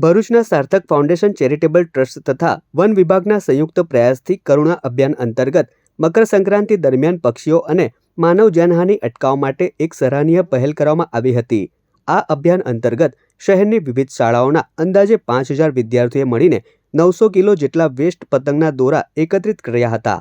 ભરૂચના સાર્થક foundation charitable trust તથા વન વિભાગના સંયુક્ત પ્રયાસથી કરુણા અભિયાન અંતર્ગત મકર સંક્રાંતિ દરમિયાન પક્ષીઓ અને માનવ જાનહાનિ અટકાવવા માટે એક સરાહનીય પહેલ કરવામાં આવી હતી। આ અભિયાન અંતર્ગત શહેરની વિવિધ શાળાઓના અંદાજે 5000 વિદ્યાર્થીઓએ મળીને 900 કિલો જેટલા વેસ્ટ પતંગના દોરા એકત્રિત કર્યા હતા।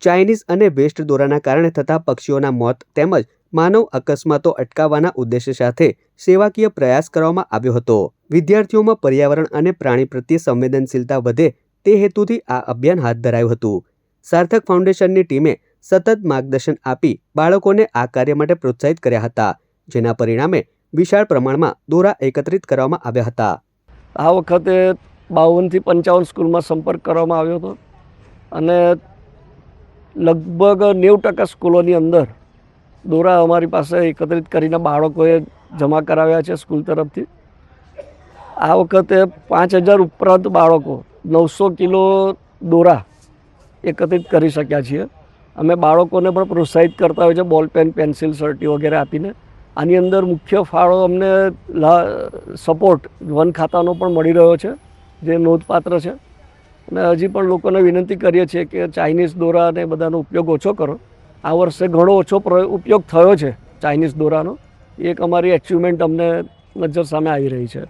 ચાઇનીઝ અને વેસ્ટ દોરાના કારણે થતા પક્ષીઓના મોત તેમજ માનવ અકસ્માતો અટકાવવાના ઉદ્દેશ્ય સાથે સેવાકીય પ્રયાસ કરવામાં આવ્યો હતો। વિદ્યાર્થીઓમાં પર્યાવરણ અને પ્રાણી પ્રત્યે સંવેદનશીલતા વધે તે હેતુથી આ અભિયાન હાથ ધરાયું હતું। સાર્થક ફાઉન્ડેશનની ટીમે સતત માર્ગદર્શન આપી બાળકોને આ કાર્ય માટે પ્રોત્સાહિત કર્યા હતા, જેના પરિણામે વિશાળ પ્રમાણમાં દોરા એકત્રિત કરવામાં આવ્યા હતા। આ વખતે 52 થી 55 સ્કૂલમાં સંપર્ક કરવામાં આવ્યો હતો અને લગભગ 90% સ્કૂલોની અંદર દોરા અમારી પાસે એકત્રિત કરીને બાળકોએ જમા કરાવ્યા છે સ્કૂલ તરફથી। આ વખતે 5000 ઉપરાંત બાળકો 900 કિલો દોરા એકત્રિત કરી શક્યા છીએ। અમે બાળકોને પણ પ્રોત્સાહિત કરતા હોય છે બોલ પેન, પેન્સિલ, સર્ટી વગેરે આપીને। આની અંદર મુખ્ય ફાળો અમને સપોર્ટ વન ખાતાનો પણ મળી રહ્યો છે, જે નોંધપાત્ર છે। અને હજી પણ લોકોને વિનંતી કરીએ છીએ કે ચાઇનીઝ દોરા અને બધાનો ઉપયોગ ઓછો કરો। આ વર્ષે ઘણો ઓછો ઉપયોગ થયો છે ચાઇનીઝ દોરાનો, એક અમારી એચિવમેન્ટ અમને નજર સામે આવી રહી છે।